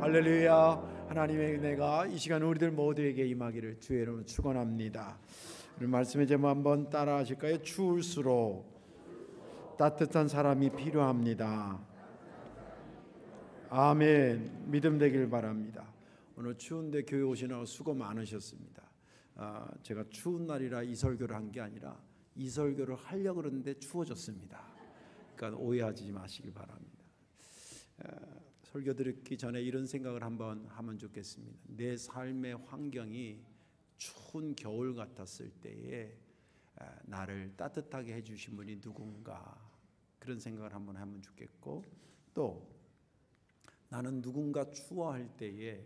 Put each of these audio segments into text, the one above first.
할렐루야. 하나님의 은혜가 이 시간 우리들 모두에게 임하기를 주의 이름으로 축원합니다. 오늘 말씀의 제목 한번 따라 하실까요? 추울수록 따뜻한 사람이 필요합니다. 아멘. 믿음 되길 바랍니다. 오늘 추운데 교회 오시느라 수고 많으셨습니다. 제가 추운 날이라 이 설교를 한 게 아니라 이 설교를 하려고 그러는데 추워졌습니다. 그러니까 오해하지 마시길 바랍니다. 설교 듣기 전에 이런 생각을 한번 하면 좋겠습니다. 내 삶의 환경이 추운 겨울 같았을 때에 나를 따뜻하게 해주신 분이 누군가, 그런 생각을 한번 하면 좋겠고, 또 나는 누군가 추워할 때에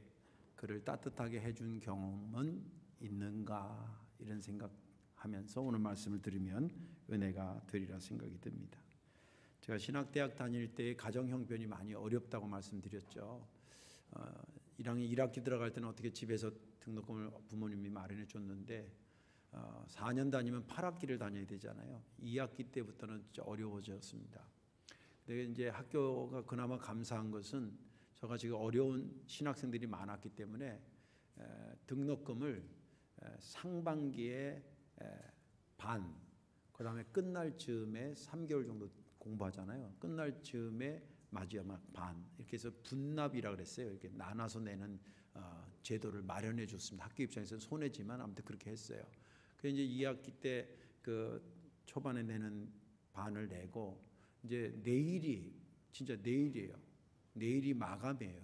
그를 따뜻하게 해준 경험은 있는가, 이런 생각하면서 오늘 말씀을 들으면 은혜가 되리라 생각이 듭니다. 제가 신학대학 다닐 때 가정 형편이 많이 어렵다고 말씀드렸죠. 1학기 들어갈 때는 어떻게 집에서 등록금을 부모님이 마련해 줬는데 4년 다니면 8학기를 다녀야 되잖아요. 2학기 때부터는 진짜 어려워졌습니다. 근데 이제 학교가 그나마 감사한 것은 저가 지금 어려운 신학생들이 많았기 때문에 등록금을 상반기에 반, 그다음에 끝날 즈음에 3개월 정도 공부하잖아요. 끝날 즈음에 마지막 반, 이렇게 해서 분납이라고 그랬어요. 이렇게 나눠서 내는 제도를 마련해 줬습니다. 학교 입장에서는 손해지만 아무튼 그렇게 했어요. 그래서 이제 2학기 때 그 초반에 내는 반을 내고, 이제 내일이 진짜 내일이에요. 내일이 마감이에요.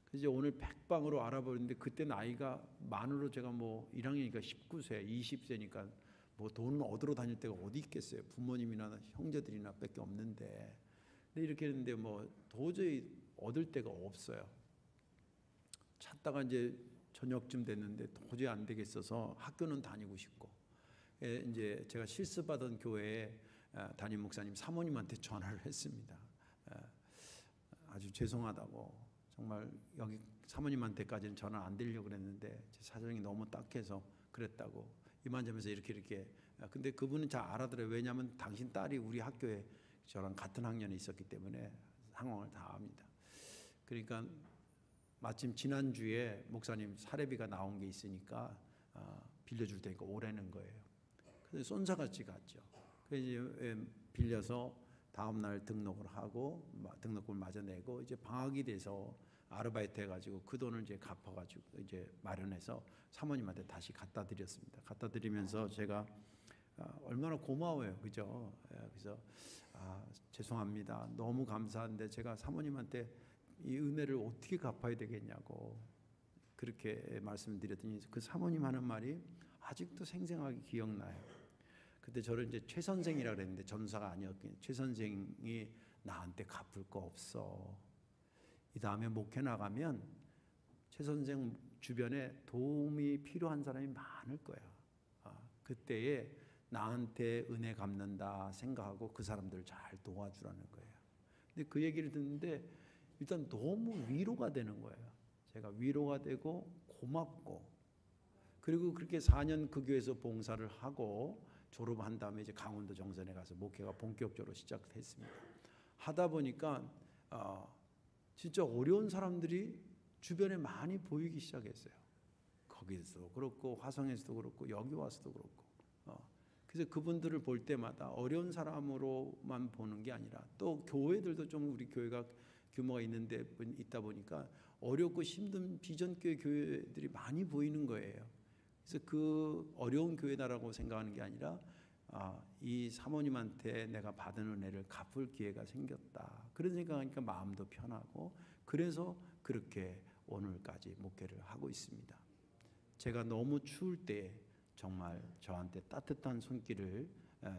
그래서 이제 오늘 백방으로 알아보는데 그때 나이가 만으로 제가 뭐 1학년이니까 19세, 20세니까 뭐 돈 얻으러 다닐 데가 어디 있겠어요. 부모님이나 형제들이나 밖에 없는데. 근데 이렇게 했는데 뭐 도저히 얻을 데가 없어요. 찾다가 이제 저녁쯤 됐는데 도저히 안 되겠어서 학교는 다니고 싶고, 이제 제가 실습하던 교회에 담임 목사님 사모님한테 전화를 했습니다. 아주 죄송하다고, 정말 여기 사모님한테까지는 전화 안 드리려고 그랬는데 제 사정이 너무 딱해서 그랬다고 이만저만해서 이렇게. 근데 그분은 잘 알아들어요. 왜냐하면 당신 딸이 우리 학교에 저랑 같은 학년에 있었기 때문에 상황을 다 압니다. 그러니까 마침 지난주에 목사님 사례비가 나온 게 있으니까 빌려줄 테니까 오라는 거예요. 그래서 쏜사같이 갔죠. 그래서 빌려서 다음 날 등록을 하고 등록금을 마저 내고, 이제 방학이 돼서 아르바이트 해가지고 그 돈을 이제 갚아가지고 이제 마련해서 사모님한테 다시 갖다 드렸습니다. 갖다 드리면서 제가 얼마나 고마워요, 그죠? 그래서 죄송합니다. 너무 감사한데 제가 사모님한테 이 은혜를 어떻게 갚아야 되겠냐고 그렇게 말씀드렸더니 그 사모님 하는 말이 아직도 생생하게 기억나요. 그때 저를 이제 최 선생이라 그랬는데 전사가 아니었긴, 최 선생이 나한테 갚을 거 없어. 이 다음에 목회 나가면 최 선생 주변에 도움이 필요한 사람이 많을 거야. 그때에 나한테 은혜 갚는다 생각하고 그 사람들을 잘 도와주라는 거예요. 근데 그 얘기를 듣는데 일단 너무 위로가 되는 거예요. 제가 위로가 되고 고맙고, 그리고 그렇게 4년 그 교회에서 봉사를 하고 졸업한 다음에 이제 강원도 정선에 가서 목회가 본격적으로 시작했습니다. 하다 보니까 진짜 어려운 사람들이 주변에 많이 보이기 시작했어요. 거기서도 그렇고 화성에서도 그렇고 여기 와서도 그렇고. 그래서 그분들을 볼 때마다 어려운 사람으로만 보는 게 아니라 또 교회들도 좀 우리 교회가 규모가 있다 보니까 어렵고 힘든 비전교회 교회들이 많이 보이는 거예요. 그래서 그 어려운 교회다라고 생각하는 게 아니라 이 사모님한테 내가 받은 은혜를 갚을 기회가 생겼다, 그런 생각하니까 마음도 편하고, 그래서 그렇게 오늘까지 목회를 하고 있습니다. 제가 너무 추울 때 정말 저한테 따뜻한 손길을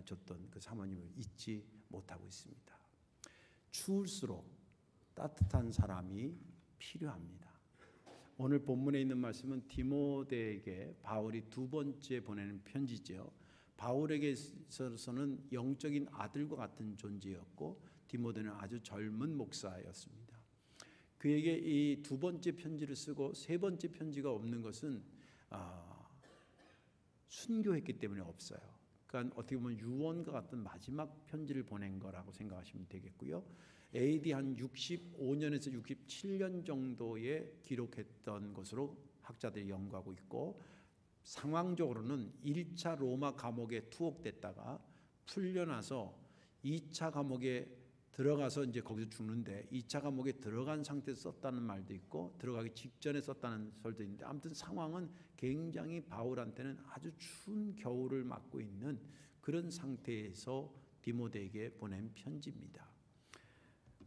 줬던 그 사모님을 잊지 못하고 있습니다. 추울수록 따뜻한 사람이 필요합니다. 오늘 본문에 있는 말씀은 디모데에게 바울이 두 번째 보내는 편지죠. 바울에게 있어서는 영적인 아들과 같은 존재였고 디모데는 아주 젊은 목사였습니다. 그에게 이 두 번째 편지를 쓰고 세 번째 편지가 없는 것은 순교했기 때문에 없어요. 그러니까 어떻게 보면 유언과 같은 마지막 편지를 보낸 거라고 생각하시면 되겠고요. AD 한 65년에서 67년 정도에 기록했던 것으로 학자들이 연구하고 있고, 상황적으로는 1차 로마 감옥에 투옥됐다가 풀려나서 2차 감옥에 들어가서 이제 거기서 죽는데, 2차 감옥에 들어간 상태에서 썼다는 말도 있고 들어가기 직전에 썼다는 설도 있는데, 아무튼 상황은 굉장히 바울한테는 아주 추운 겨울을 맞고 있는 그런 상태에서 디모데에게 보낸 편지입니다.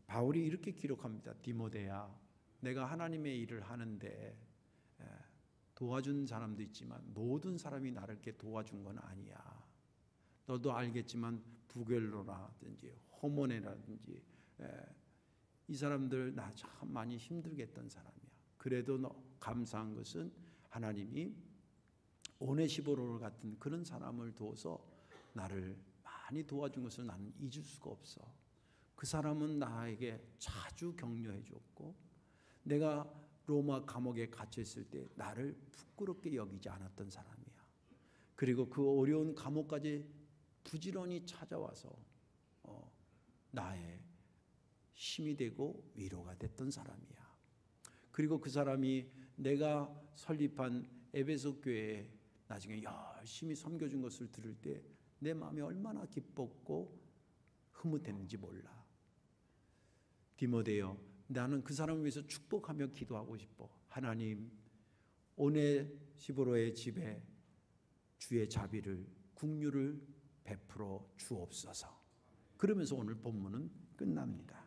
바울이 이렇게 기록합니다. 디모데야, 내가 하나님의 일을 하는데 도와준 사람도 있지만 모든 사람이 나를 이렇게 도와준 건 아니야. 너도 알겠지만 부겔로라든지 호모네라든지 이 사람들 나 참 많이 힘들게 했던 사람이야. 그래도 감사한 것은 하나님이 오네시보로 같은 그런 사람을 둬서 나를 많이 도와준 것을 나는 잊을 수가 없어. 그 사람은 나에게 자주 격려해 줬고, 내가 로마 감옥에 갇혀 있을 때 나를 부끄럽게 여기지 않았던 사람이야. 그리고 그 어려운 감옥까지 부지런히 찾아와서 나의 힘이 되고 위로가 됐던 사람이야. 그리고 그 사람이 내가 설립한 에베소 교회에 나중에 열심히 섬겨준 것을 들을 때 내 마음이 얼마나 기뻤고 흐뭇했는지 몰라. 디모데여, 나는 그 사람을 위해서 축복하며 기도하고 싶어. 하나님, 오네시보로의 집에 주의 자비를, 긍휼을 베풀어 주옵소서. 그러면서 오늘 본문은 끝납니다.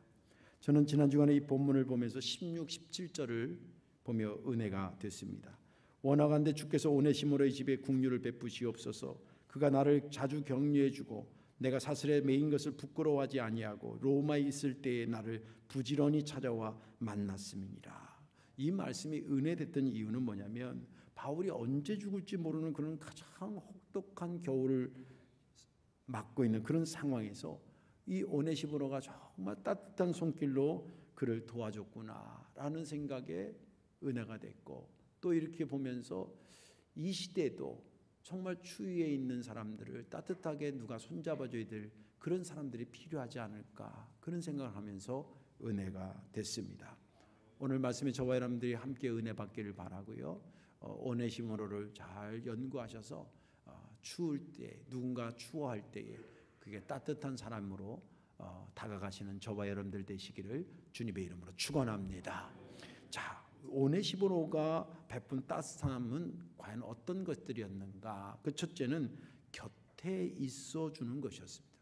저는 지난 주간에 이 본문을 보면서 16, 17절을 보며 은혜가 됐습니다. 원하건대 주께서 오네시모로의 집에 긍휼을 베푸시옵소서. 그가 나를 자주 격려해 주고 내가 사슬에 매인 것을 부끄러워하지 아니하고 로마에 있을 때에 나를 부지런히 찾아와 만났음이니라. 이 말씀이 은혜됐던 이유는 뭐냐면, 바울이 언제 죽을지 모르는 그런 가장 혹독한 겨울을 맞고 있는 그런 상황에서 이 오네시모로가 정말 따뜻한 손길로 그를 도와줬구나라는 생각에 은혜가 됐고, 또 이렇게 보면서 이 시대에도 정말 추위에 있는 사람들을 따뜻하게 누가 손잡아줘야 될 그런 사람들이 필요하지 않을까, 그런 생각을 하면서 은혜가 됐습니다. 오늘 말씀에 저와 여러분들이 함께 은혜 받기를 바라고요. 오네시모로를 잘 연구하셔서 추울 때, 누군가 추워할 때에 그게 따뜻한 사람으로 다가가시는 저와 여러분들 되시기를 주님의 이름으로 축원합니다. 자, 오네시모로가 베푼 따뜻함은 과연 어떤 것들이었는가? 그 첫째는 곁에 있어 주는 것이었습니다.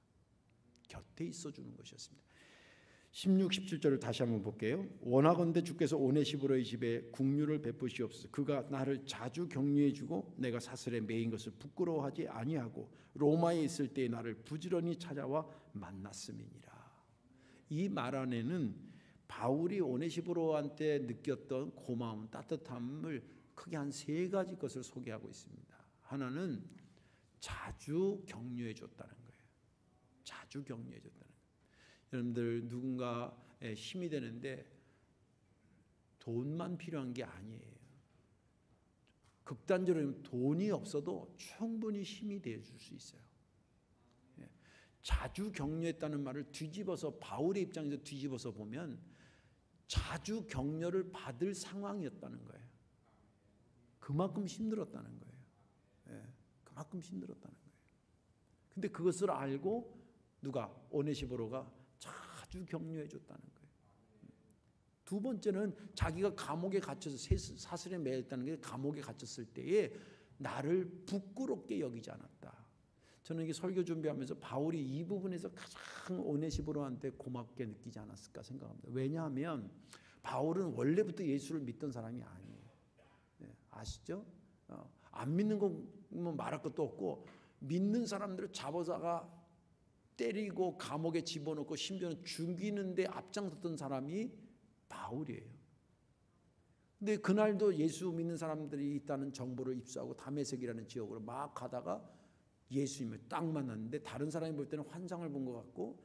곁에 있어 주는 것이었습니다. 16, 17절을 다시 한번 볼게요. 원하건대 주께서 오네시모로의 집에 긍휼을 베푸시옵소서. 그가 나를 자주 격려해 주고 내가 사슬에 매인 것을 부끄러워하지 아니하고 로마에 있을 때에 나를 부지런히 찾아와 만났음이니라. 이 말 안에는 바울이 오네시모로한테 느꼈던 고마움, 따뜻함을 크게 한 세 가지 것을 소개하고 있습니다. 하나는 자주 격려해 줬다는 거예요. 자주 격려해 줬다는 거예요. 여러분들, 누군가의 힘이 되는데 돈만 필요한 게 아니에요. 극단적으로 돈이 없어도 충분히 힘이 되어줄 수 있어요. 자주 격려했다는 말을 뒤집어서, 바울의 입장에서 뒤집어서 보면 자주 격려를 받을 상황이었다는 거예요. 그만큼 힘들었다는 거예요. 그만큼 힘들었다는 거예요. 근데 그것을 알고 누가? 오네시모로가 자주 격려해 줬다는 거예요. 두 번째는 자기가 감옥에 갇혀서 사슬에 매였다는 게, 감옥에 갇혔을 때에 나를 부끄럽게 여기지 않았다. 저는 이게 설교 준비하면서 바울이 이 부분에서 가장 오네시모로한테 고맙게 느끼지 않았을까 생각합니다. 왜냐하면 바울은 원래부터 예수를 믿던 사람이 아니에요. 아시죠? 안 믿는 거면 말할 것도 없고, 믿는 사람들을 잡아다가 때리고 감옥에 집어넣고 심지어는 죽이는데 앞장섰던 사람이 바울이에요. 근데 그날도 예수 믿는 사람들이 있다는 정보를 입수하고 다메섹이라는 지역으로 막 가다가 예수님을 딱 만났는데, 다른 사람이 볼 때는 환상을 본 것 같고,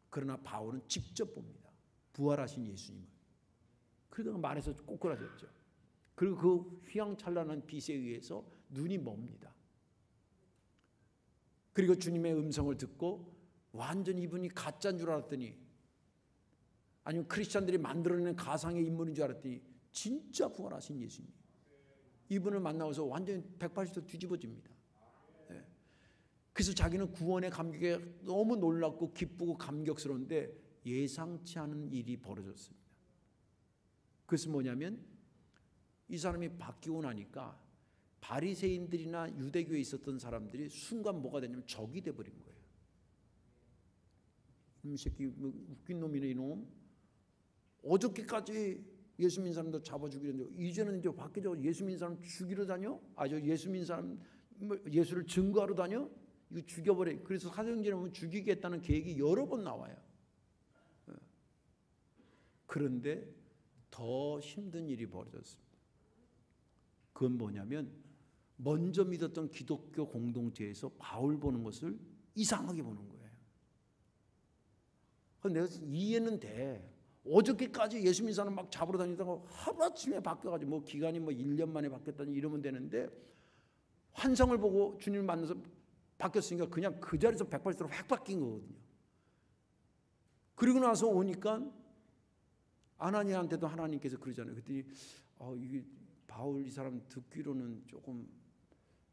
그러나 바울은 직접 봅니다. 부활하신 예수님을. 그러다가 말에서 꼬꾸라졌죠. 그리고 그 휘황찬란한 빛에 의해서 눈이 멉니다. 그리고 주님의 음성을 듣고 완전히 이분이 가짜인 줄 알았더니 아니면 크리스찬들이 만들어낸 가상의 인물인 줄 알았더니 진짜 부활하신 예수님. 이분을 만나고서 완전히 180도 뒤집어집니다. 예. 그래서 자기는 구원의 감격에 너무 놀랍고 기쁘고 감격스러운데 예상치 않은 일이 벌어졌습니다. 그것은 뭐냐면 이 사람이 바뀌고 나니까 바리새인들이나 유대교에 있었던 사람들이 순간 뭐가 되냐면 적이 돼버린 거예요. 이 새끼 웃긴 놈이네 이놈. 어저께까지 예수 믿는 사람도 잡아 죽이려는데 이제는 이제 바뀌죠. 예수 믿는 사람 죽이러 다녀? 저 예수 믿는 사람 예수를 증거하러 다녀? 이거 죽여버려. 그래서 사도행전에 보면 죽이겠다는 계획이 여러 번 나와요. 그런데 더 힘든 일이 벌어졌습니다. 그건 뭐냐면 먼저 믿었던 기독교 공동체에서 바울 보는 것을 이상하게 보는 거예요. 내가 이해는 돼. 어저께까지 예수 믿는 사람 막 잡으러 다니다가 하루아침에 바뀌어가지고 뭐 기간이 뭐 1년 만에 바뀌었다니 이러면 되는데 환상을 보고 주님을 만나서 바뀌었으니까 그냥 그 자리에서 180도로 확 바뀐 거거든요. 그리고 나서 오니까 아나니아한테도 하나님께서 그러잖아요. 그랬더니 이게 바울 이 사람 듣기로는 조금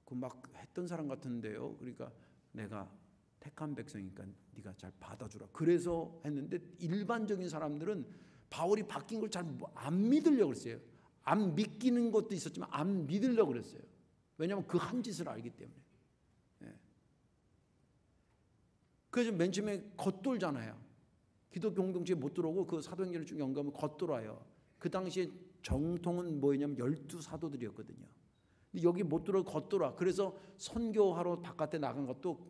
그 막 했던 사람 같은데요. 그러니까 내가 택한 백성이니까 네가 잘 받아주라. 그래서 했는데 일반적인 사람들은 바울이 바뀐 걸 잘 안 믿으려고 그랬어요. 안 믿기는 것도 있었지만 안 믿으려고 그랬어요. 왜냐하면 그 한 짓을 알기 때문에. 예. 그래서 맨 처음에 겉돌잖아요. 기독교 공동체에 못 들어오고 그 사도행전을 쭉 연구하면 겉돌아요. 그 당시에 정통은 뭐였냐면 12사도들이었거든요. 근데 여기 못 들어오고 겉돌아. 그래서 선교하러 바깥에 나간 것도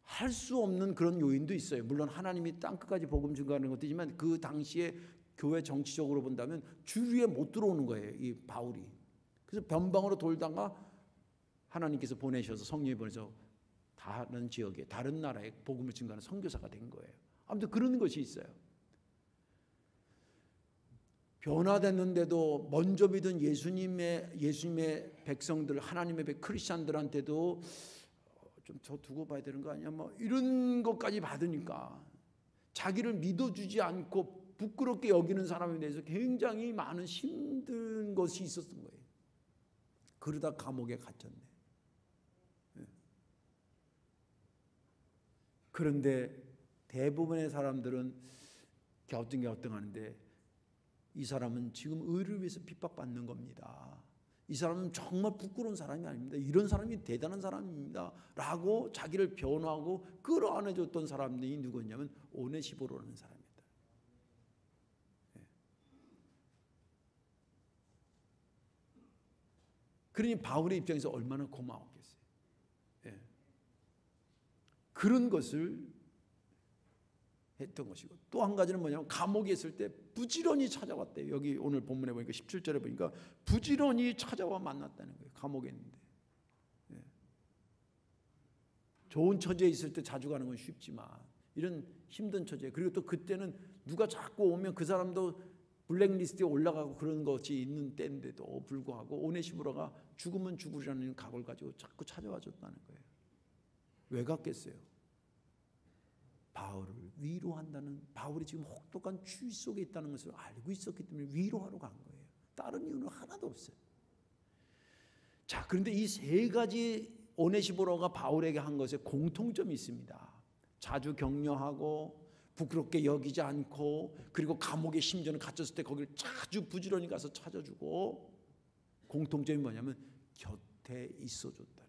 할 수 없는 그런 요인도 있어요. 물론 하나님이 땅끝까지 복음 증거하는 것도 있지만 그 당시에 교회 정치적으로 본다면 주위에 못 들어오는 거예요. 이 바울이. 그래서 변방으로 돌다가 하나님께서 보내셔서 성령이 보내서 다른 지역에 다른 나라에 복음을 증거하는 선교사가 된 거예요. 아무튼 그런 것이 있어요. 변화됐는데도 먼저 믿은 예수님의 백성들, 하나님의 크리스찬들한테도 좀 저 두고 봐야 되는 거 아니야? 뭐 이런 것까지 받으니까 자기를 믿어주지 않고 부끄럽게 여기는 사람에 대해서 굉장히 많은 힘든 것이 있었던 거예요. 그러다 감옥에 갇혔네. 그런데 대부분의 사람들은 갸우뚱하는데 이 사람은 지금 의를 위해서 핍박받는 겁니다. 이 사람은 정말 부끄러운 사람이 아닙니다. 이런 사람이 대단한 사람입니다. 라고 자기를 변호하고 끌어안아줬던 사람들이 누구였냐면 오네시보로라는 사람입니다. 그러니 바울의 입장에서 얼마나 고마웠겠어요. 그런 것을 했던 것이고 또 한 가지는 뭐냐면 감옥에 있을 때 부지런히 찾아왔대요. 여기 오늘 본문에 보니까 17절에 보니까 부지런히 찾아와 만났다는 거예요. 감옥에 있는데. 좋은 처지에 있을 때 자주 가는 건 쉽지만 이런 힘든 처지에 그리고 또 그때는 누가 자꾸 오면 그 사람도 블랙리스트에 올라가고 그런 것이 있는 때인데도 불구하고 오네시모로가 죽으면 죽으리라는 각오를 가지고 자꾸 찾아와 줬다는 거예요. 왜 갔겠어요? 바울을 위로한다는 바울이 지금 혹독한 추위 속에 있다는 것을 알고 있었기 때문에 위로하러 간 거예요. 다른 이유는 하나도 없어요. 자, 그런데 이 세 가지 오네시모로가 바울에게 한 것에 공통점이 있습니다. 자주 격려하고 부끄럽게 여기지 않고 그리고 감옥에 심지어는 갇혔을 때 거기를 자주 부지런히 가서 찾아주고 공통점이 뭐냐면 곁에 있어줬다는 거예요.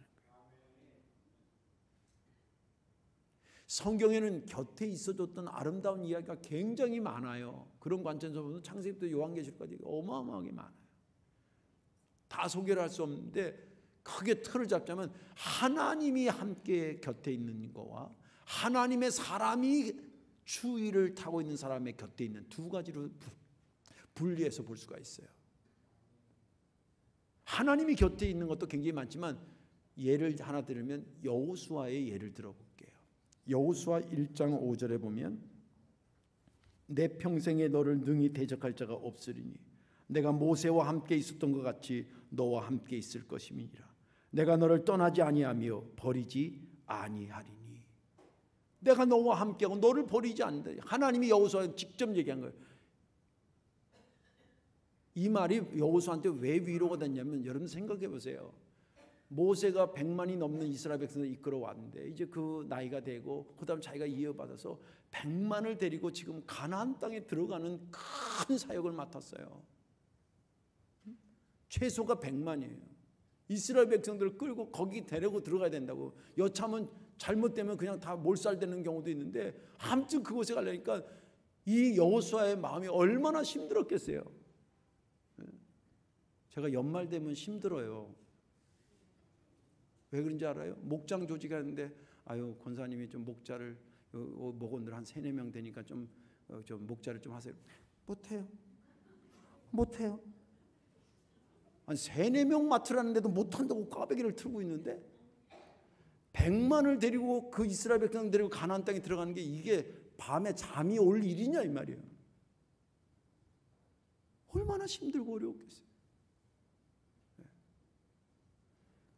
성경에는 곁에 있어줬던 아름다운 이야기가 굉장히 많아요. 그런 관점에서 보면 창세기부터 요한계시록까지 어마어마하게 많아요. 다 소개를 할 수 없는데 크게 틀을 잡자면 하나님이 함께 곁에 있는 거와 하나님의 사람이 추위를 타고 있는 사람의 곁에 있는 두 가지로 분리해서 볼 수가 있어요. 하나님이 곁에 있는 것도 굉장히 많지만 예를 하나 들으면 여호수아의 예를 들어볼게요. 여호수아 1장 5절에 보면 내 평생에 너를 능히 대적할 자가 없으리니 내가 모세와 함께 있었던 것 같이 너와 함께 있을 것임이니라. 내가 너를 떠나지 아니하며 버리지 아니하리니. 내가 너와 함께하고 너를 버리지 않는다. 하나님이 여호수아에 직접 얘기한 거예요. 이 말이 여호수아한테 왜 위로가 됐냐면 여러분 생각해 보세요. 모세가 100만이 넘는 이스라엘 백성을 이끌어 왔는데 이제 그 나이가 되고 그다음 자기가 이어받아서 100만을 데리고 지금 가나안 땅에 들어가는 큰 사역을 맡았어요. 최소가 100만이에요. 이스라엘 백성들을 끌고 거기 데리고 들어가야 된다고. 여차하면 잘못되면 그냥 다 몰살되는 경우도 있는데 아무튼 그곳에 가려니까 이 여호수아의 마음이 얼마나 힘들었겠어요. 제가 연말 되면 힘들어요. 왜 그런지 알아요? 목장 조직이 하는데 아유 권사님이 좀 목자를 목원들 한 3-4명 되니까 좀 목자를 좀 하세요. 못해요. 아니 3-4명 맡으라는데도 못한다고 꽈배기를 틀고 있는데 100만을 데리고 그 이스라엘 백성 데리고 가나안 땅에 들어가는 게 이게 밤에 잠이 올 일이냐 이 말이에요. 얼마나 힘들고 어려웠겠어요.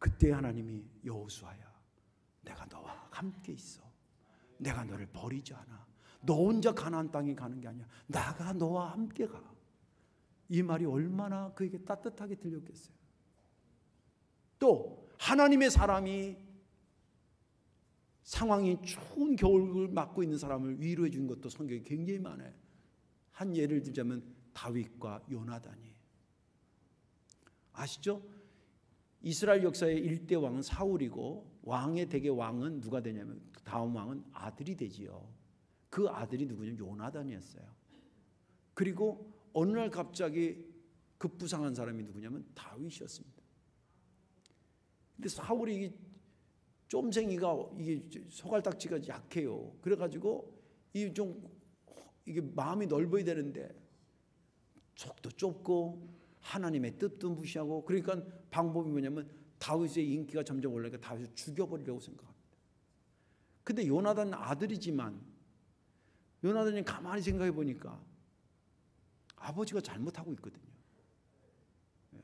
그때 하나님이 여호수아야 내가 너와 함께 있어. 내가 너를 버리지 않아. 너 혼자 가나안 땅에 가는 게 아니야. 나가 너와 함께 가. 이 말이 얼마나 그에게 따뜻하게 들렸겠어요. 또 하나님의 사람이 상황이 추운 겨울을 맞고 있는 사람을 위로해 준 것도 성경에 굉장히 많아요. 한 예를 들자면 다윗과 요나단이에요. 아시죠? 이스라엘 역사의 1대 왕은 사울이고 왕의 대개 왕은 누가 되냐면 다음 왕은 아들이 되지요. 그 아들이 누구냐면 요나단이었어요. 그리고 어느 날 갑자기 급부상한 사람이 누구냐면 다윗이었습니다. 근데 사울이 쫌생이가 이게 소갈딱지가 약해요. 그래가지고 이게 마음이 넓어야 되는데 속도 좁고 하나님의 뜻도 무시하고 그러니까 방법이 뭐냐면 다윗의 인기가 점점 올라가니까 다윗을 죽여버리려고 생각합니다. 근데 요나단은 아들이지만 요나단이 가만히 생각해 보니까 아버지가 잘못하고 있거든요.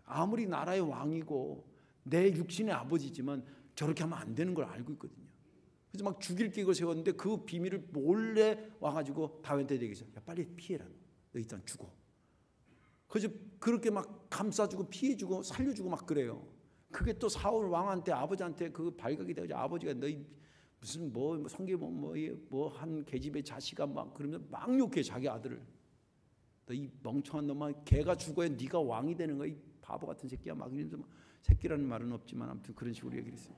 아무리 나라의 왕이고 내 육신의 아버지지만 저렇게 하면 안 되는 걸 알고 있거든요. 그래서 막 죽일 계획을 세웠는데 그 비밀을 몰래 와가지고 다윗한테 얘기해서 야 빨리 피해라. 너 일단 죽어. 그래서 그렇게 막 감싸주고 피해주고 살려주고 막 그래요. 그게 또 사울 왕한테 아버지한테 그 발각이 돼가지고 아버지가 너희 무슨 뭐 성계 뭐한 계집의 자식아 막 그러면 막 욕해 자기 아들을. 너 이 멍청한 놈아 걔가 죽어야 네가 왕이 되는 거야 이 바보 같은 새끼야 막 이러면서 새끼라는 말은 없지만 아무튼 그런 식으로 얘기를 했어요.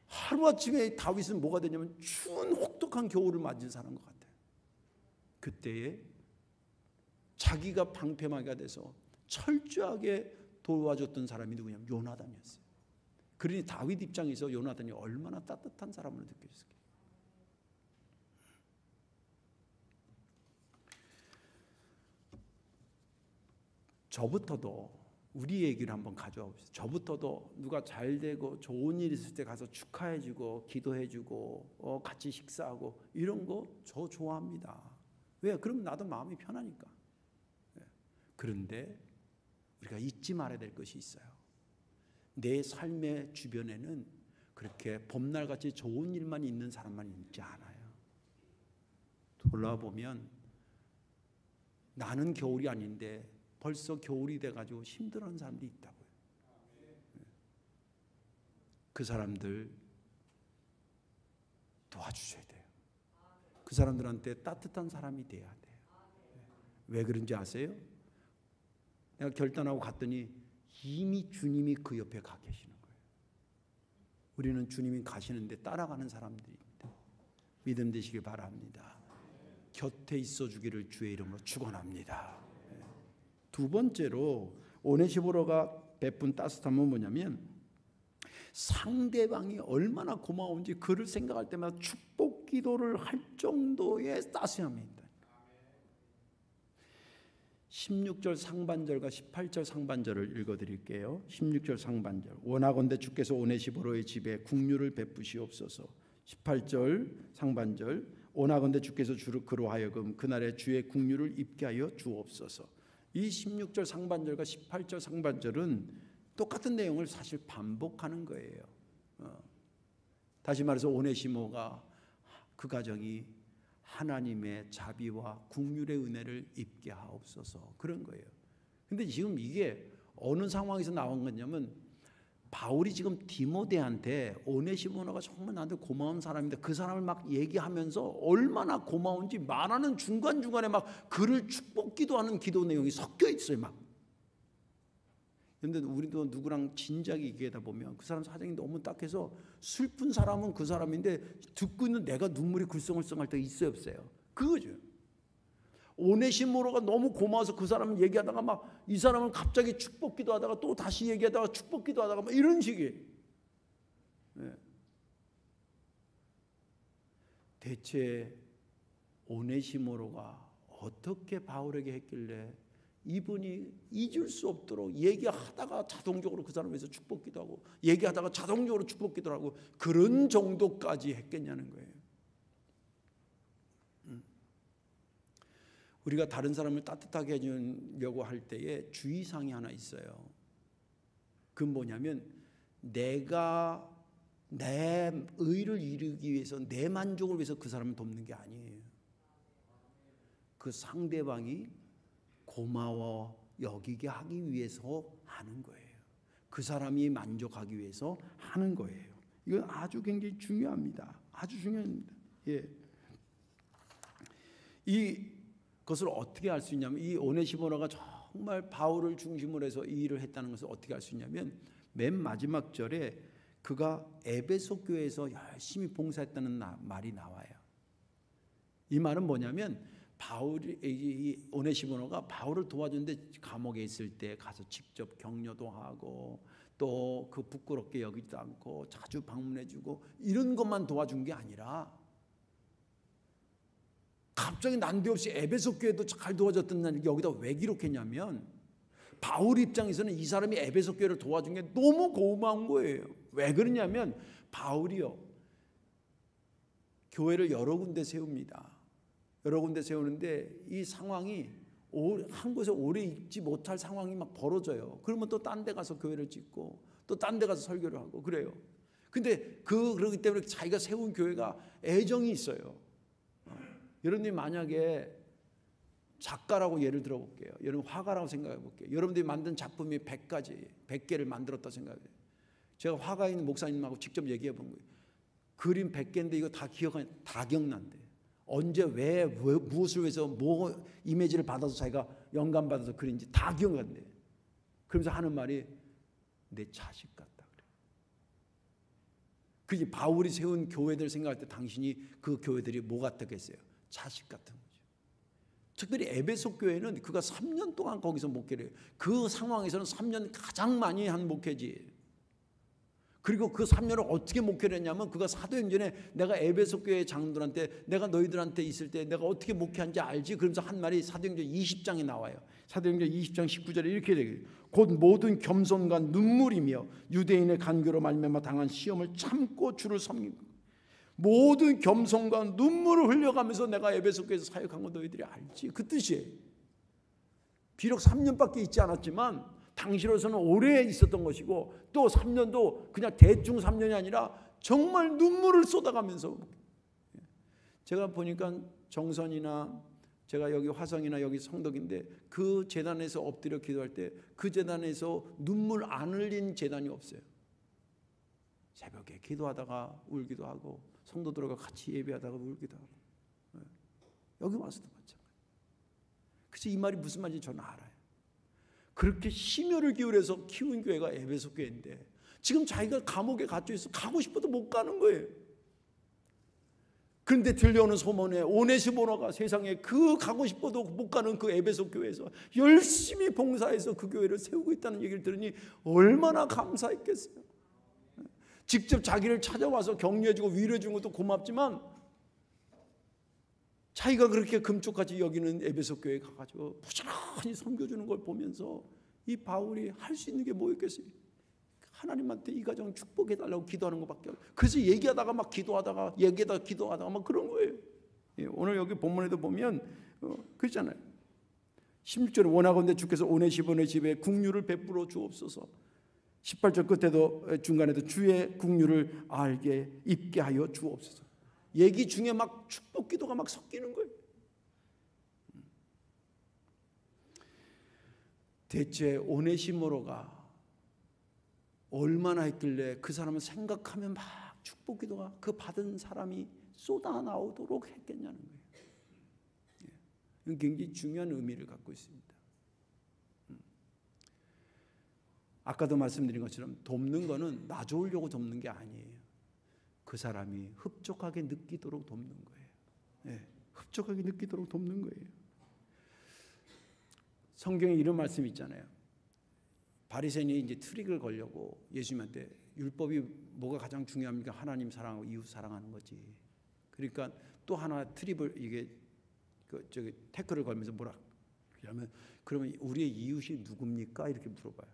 하루아침에 다윗은 뭐가 되냐면 추운 혹독한 겨울을 맞은 사람 것 같아요. 그때에 자기가 방패막이가 돼서 철저하게 도와줬던 사람이 누구냐면 요나단이었어요. 그러니 다윗 입장에서 요나단이 얼마나 따뜻한 사람으로 느껴졌을까요? 저부터도 우리 얘기를 한번 가져와 봅시다. 저부터도 누가 잘 되고 좋은 일 있을 때 가서 축하해주고 기도해주고 같이 식사하고 이런 거 저 좋아합니다. 왜? 그러면 나도 마음이 편하니까. 그런데 우리가 잊지 말아야 될 것이 있어요. 내 삶의 주변에는 그렇게 봄날같이 좋은 일만 있는 사람만 있지 않아요. 돌아보면 나는 겨울이 아닌데 벌써 겨울이 돼가지고 힘들어하는 사람들이 있다고요. 그 사람들 도와주셔야 돼요. 그 사람들한테 따뜻한 사람이 돼야 돼요. 왜 그런지 아세요? 내가 결단하고 갔더니 이미 주님이 그 옆에 가 계시는 거예요. 우리는 주님이 가시는데 따라가는 사람들입니다. 믿음 되시길 바랍니다. 곁에 있어 주기를 주의 이름으로 축원합니다. 두 번째로 오네시보로가 베푼 따뜻함은 뭐냐면 상대방이 얼마나 고마운지 그를 생각할 때마다 축복 기도를 할 정도의 따스함입니다. 16절 상반절과 18절 상반절을 읽어드릴게요. 16절 상반절 원하건대 주께서 오네시보로의 집에 국류를 베푸시옵소서. 18절 상반절 원하건대 주께서 그로 하여금 그날의 주의 국류를 입게 하여 주옵소서. 이 16절 상반절과 18절 상반절은 똑같은 내용을 사실 반복하는 거예요. 다시 말해서 오네시모가 그 가정이 하나님의 자비와 긍휼의 은혜를 입게 하옵소서. 그런 거예요. 근데 지금 이게 어느 상황에서 나온 거냐면 바울이 지금 디모데한테 오네시모노가 정말 나한테 고마운 사람인데 그 사람을 막 얘기하면서 얼마나 고마운지 말하는 중간중간에 막 그를 축복기도하는 기도 내용이 섞여 있어요. 막. 그런데 우리도 누구랑 진작에 얘기하다 보면 그 사람 사정이 너무 딱해서 슬픈 사람은 그 사람인데 듣고 있는 내가 눈물이 글썽글썽할 때 있어요, 없어요? 그거죠. 오네시모로가 너무 고마워서 그 사람을 얘기하다가 막 이 사람을 갑자기 축복기도 하다가 또 다시 얘기하다가 축복기도 하다가 막 이런 식이에요. 네. 대체 오네시모로가 어떻게 바울에게 했길래 이분이 잊을 수 없도록 얘기하다가 자동적으로 그 사람에서 축복기도 하고 얘기하다가 자동적으로 축복기도 하고 그런 정도까지 했겠냐는 거예요. 우리가 다른 사람을 따뜻하게 해주려고 할 때에 주의사항이 하나 있어요. 그건 뭐냐면 내가 내 의를 이루기 위해서 내 만족을 위해서 그 사람을 돕는 게 아니에요. 그 상대방이 고마워 여기게 하기 위해서 하는 거예요. 그 사람이 만족하기 위해서 하는 거예요. 이건 아주 굉장히 중요합니다. 아주 중요합니다. 예. 그것을 어떻게 알 수 있냐면 이 오네시모로가 정말 바울을 중심으로 해서 이 일을 했다는 것을 어떻게 알 수 있냐면 맨 마지막 절에 그가 에베소 교회에서 열심히 봉사했다는 말이 나와요. 이 말은 뭐냐면 이 오네시모로가 바울을 도와주는데 감옥에 있을 때 가서 직접 격려도 하고 또 그 부끄럽게 여기지도 않고 자주 방문해주고 이런 것만 도와준 게 아니라 갑자기 난데없이 에베소 교회도 잘 도와줬던 날 여기다 왜 기록했냐면 바울 입장에서는 이 사람이 에베소 교회를 도와준 게 너무 고마운 거예요. 왜 그러냐면 바울이요 교회를 여러 군데 세웁니다. 여러 군데 세우는데 이 상황이 한 곳에 오래 있지 못할 상황이 막 벌어져요. 그러면 또 딴 데 가서 교회를 짓고 또 딴 데 가서 설교를 하고 그래요. 근데 그러기 때문에 자기가 세운 교회가 애정이 있어요. 여러분들이 만약에 작가라고 예를 들어볼게요. 여러분 화가라고 생각해 볼게요. 여러분들이 만든 작품이 100개를 만들었다 생각해요. 제가 화가인 목사님하고 직접 얘기해 본 거예요. 그림 100개인데 이거 다 기억난대. 언제 왜 무엇을 위해서 뭐 이미지를 받아서 자기가 영감 받아서 그린지 다 기억난대. 그러면서 하는 말이 내 자식 같다 그래. 그게 바울이 세운 교회들 생각할 때 당신이 그 교회들이 뭐 같았겠어요? 자식 같은 거죠. 특별히 에베소 교회는 그가 3년 동안 거기서 목회를 해요. 그 상황에서는 3년 가장 많이 한 목회지. 그리고 그 3년을 어떻게 목회를 했냐면 그가 사도행전에 내가 에베소 교회 장로들한테 내가 너희들한테 있을 때 내가 어떻게 목회한지 알지? 그러면서 한 말이 사도행전 20장에 나와요. 사도행전 20장 19절에 이렇게 되게 곧 모든 겸손과 눈물이며 유대인의 간교로 말미암아 당한 시험을 참고 주를 섬기고 모든 겸손과 눈물을 흘려가면서 내가 에베소 교회에서 사역한 거 너희들이 알지? 그 뜻이에요. 비록 3년밖에 있지 않았지만 당시로서는 오래 있었던 것이고 또 3년도 그냥 대충 3년이 아니라 정말 눈물을 쏟아가면서 제가 보니까 정선이나 제가 여기 화성이나 여기 성덕인데 그 재단에서 엎드려 기도할 때 그 재단에서 눈물 안 흘린 재단이 없어요. 새벽에 기도하다가 울기도 하고 성도들과 같이 예배하다가 울기도 하고 여기 와서도 마찬가지. 그래서 이 말이 무슨 말인지 저는 알아요. 그렇게 심혈을 기울여서 키운 교회가 에베소 교회인데 지금 자기가 감옥에 갇혀 있어 가고 싶어도 못 가는 거예요. 그런데 들려오는 소문에 오네시모로가 세상에 그 가고 싶어도 못 가는 그 에베소 교회에서 열심히 봉사해서 그 교회를 세우고 있다는 얘기를 들으니 얼마나 감사했겠어요. 직접 자기를 찾아와서 격려해주고 위로해주는 것도 고맙지만 자기가 그렇게 금쪽같이 여기는 에베소 교회에 가가지고 부지런히 섬겨주는 걸 보면서 이 바울이 할 수 있는 게 뭐였겠어요? 하나님한테 이 가정 축복해달라고 기도하는 것밖에 없어요. 그래서 얘기하다가 막 기도하다가 얘기하다가 기도하다가 막 그런 거예요. 예, 오늘 여기 본문에도 보면 그렇잖아요. 16절에 원하건대 주께서 오네시모의 집에 긍휼을 베풀어 주옵소서. 18절 끝에도 중간에도 주의 긍휼을 알게 입게 하여 주옵소서. 얘기 중에 막 축복 기도가 막 섞이는 거예요. 대체 오네시모로가 얼마나 했길래 그 사람을 생각하면 막 축복 기도가 그 받은 사람이 쏟아 나오도록 했겠냐는 거예요. 이건 굉장히 중요한 의미를 갖고 있습니다. 아까도 말씀드린 것처럼 돕는 거는 나 좋으려고 돕는 게 아니에요. 그 사람이 흡족하게 느끼도록 돕는 거예요. 네, 흡족하게 느끼도록 돕는 거예요. 성경에 이런 말씀이 있잖아요. 바리새인이 이제 트릭을 걸려고 예수님한테 율법이 뭐가 가장 중요합니까? 하나님 사랑하고 이웃 사랑하는 거지. 그러니까 또 하나 트립을 이게 태클을 걸면서 뭐라 그러면 우리의 이웃이 누굽니까? 이렇게 물어봐요.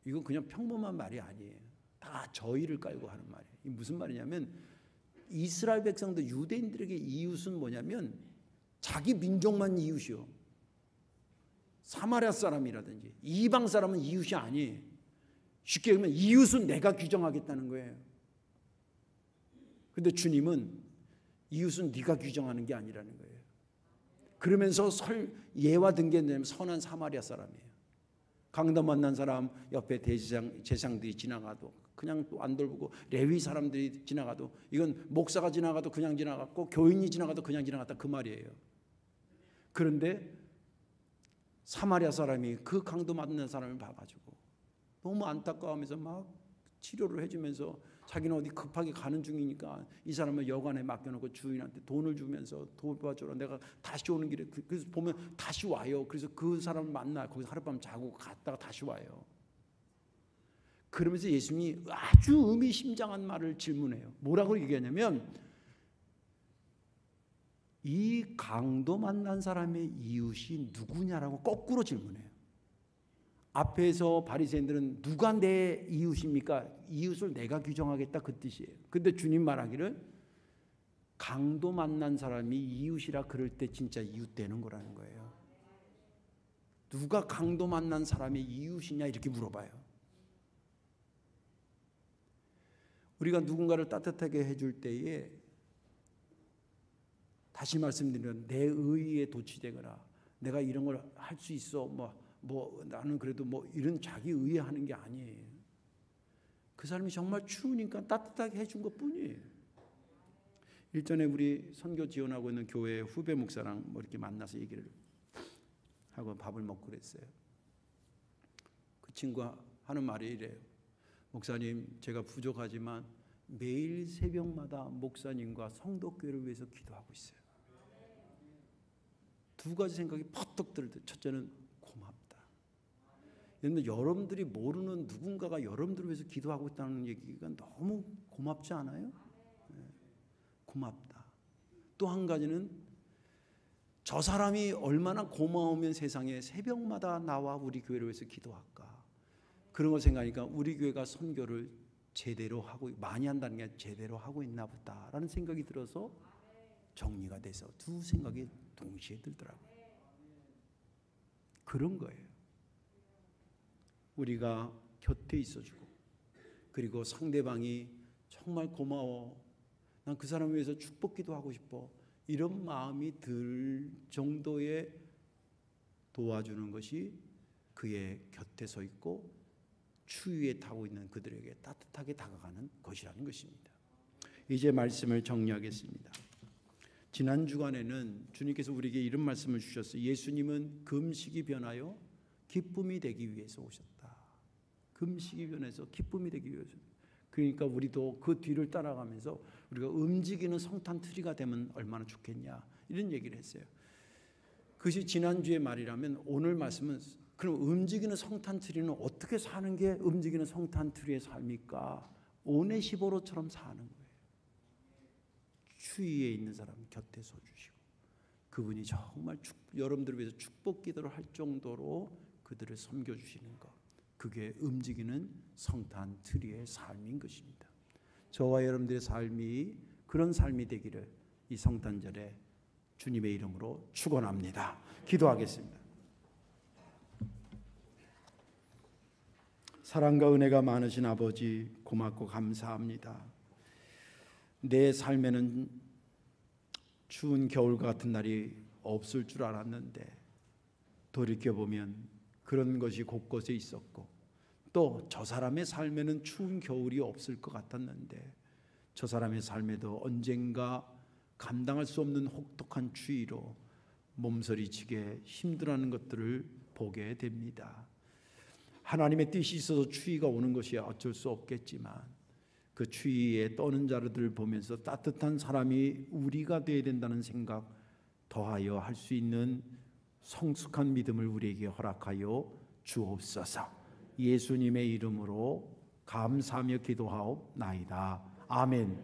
이건 그냥 평범한 말이 아니에요. 다 저희를 깔고 하는 말이에요. 이게 무슨 말이냐면 이스라엘 백성들 유대인들에게 이웃은 뭐냐면 자기 민족만 이웃이요. 사마리아 사람이라든지 이방 사람은 이웃이 아니에요. 쉽게 얘기하면 이웃은 내가 규정하겠다는 거예요. 그런데 주님은 이웃은 네가 규정하는 게 아니라는 거예요. 그러면서 예와 등기는 선한 사마리아 사람이에요. 강도 만난 사람 옆에 제사장들이 지나가도 그냥 또 안 돌보고, 레위 사람들이 지나가도, 이건 목사가 지나가도 그냥 지나갔고 교인이 지나가도 그냥 지나갔다 그 말이에요. 그런데 사마리아 사람이 그 강도 만난 사람을 봐가지고 너무 안타까워하면서 막 치료를 해주면서 자기는 어디 급하게 가는 중이니까 이 사람을 여관에 맡겨놓고 주인한테 돈을 주면서 도와줘라, 내가 다시 오는 길에 그래서 보면 다시 와요. 그래서 그 사람을 만나 거기서 하룻밤 자고 갔다가 다시 와요. 그러면서 예수님이 아주 의미심장한 말을 질문해요. 뭐라고 얘기하냐면 이 강도 만난 사람의 이웃이 누구냐라고 거꾸로 질문해요. 앞에서 바리새인들은 누가 내 이웃입니까? 이웃을 내가 규정하겠다 그 뜻이에요. 근데 주님 말하기를 강도 만난 사람이 이웃이라 그럴 때 진짜 이웃 되는 거라는 거예요. 누가 강도 만난 사람의 이웃이냐 이렇게 물어봐요. 우리가 누군가를 따뜻하게 해줄 때에 다시 말씀드리면 내 의의에 도취되거나 내가 이런 걸 할 수 있어 나는 그래도 이런 자기 의해하는 게 아니에요. 그 사람이 정말 추우니까 따뜻하게 해준 것 뿐이에요. 일전에 우리 선교 지원하고 있는 교회 후배 목사랑 이렇게 만나서 얘기를 하고 밥을 먹고 그랬어요. 그 친구가 하는 말이 이래요. 목사님, 제가 부족하지만 매일 새벽마다 목사님과 성도교회를 위해서 기도하고 있어요. 두 가지 생각이 퍼뜩 들어요. 첫째는 고맙다. 여러분들이 모르는 누군가가 여러분들을 위해서 기도하고 있다는 얘기가 너무 고맙지 않아요? 네. 고맙다. 또 한 가지는 저 사람이 얼마나 고마우면 세상에 새벽마다 나와 우리 교회를 위해서 기도할까. 그런 걸 생각하니까 우리 교회가 선교를 제대로 하고 많이 한다는 게 제대로 하고 있나 보다라는 생각이 들어서 정리가 돼서 두 생각이 동시에 들더라고요. 그런 거예요. 우리가 곁에 있어주고 그리고 상대방이 정말 고마워, 난 그 사람을 위해서 축복기도 하고 싶어, 이런 마음이 들 정도의 도와주는 것이 그의 곁에 서 있고 추위에 타고 있는 그들에게 따뜻하게 다가가는 것이라는 것입니다. 이제 말씀을 정리하겠습니다. 지난 주간에는 주님께서 우리에게 이런 말씀을 주셨어요. 예수님은 금식이 변하여 기쁨이 되기 위해서 오셨다. 금식이 변해서 기쁨이 되기 위해서. 그러니까 우리도 그 뒤를 따라가면서 우리가 움직이는 성탄 트리가 되면 얼마나 좋겠냐 이런 얘기를 했어요. 그것이 지난주의 말이라면 오늘 말씀은 그럼 움직이는 성탄 트리는 어떻게 사는 게 움직이는 성탄 트리의 삶입니까? 오네시보로처럼 사는 거예요. 추위에 있는 사람 곁에 서주시고 그분이 정말 여러분들을 위해서 축복 기도를 할 정도로 그들을 섬겨주시는 것, 그게 움직이는 성탄 트리의 삶인 것입니다. 저와 여러분들의 삶이 그런 삶이 되기를 이 성탄절에 주님의 이름으로 축원합니다. 기도하겠습니다. 사랑과 은혜가 많으신 아버지, 고맙고 감사합니다. 내 삶에는 추운 겨울과 같은 날이 없을 줄 알았는데 돌이켜보면 그런 것이 곳곳에 있었고, 또 저 사람의 삶에는 추운 겨울이 없을 것 같았는데 저 사람의 삶에도 언젠가 감당할 수 없는 혹독한 추위로 몸서리치게 힘들어하는 것들을 보게 됩니다. 하나님의 뜻이 있어서 추위가 오는 것이 어쩔 수 없겠지만 그 추위에 떠는 자들을 보면서 따뜻한 사람이 우리가 되어야 된다는 생각 더하여 할 수 있는 성숙한 믿음을 우리에게 허락하여 주옵소서. 예수님의 이름으로 감사하며 기도하옵나이다. 아멘.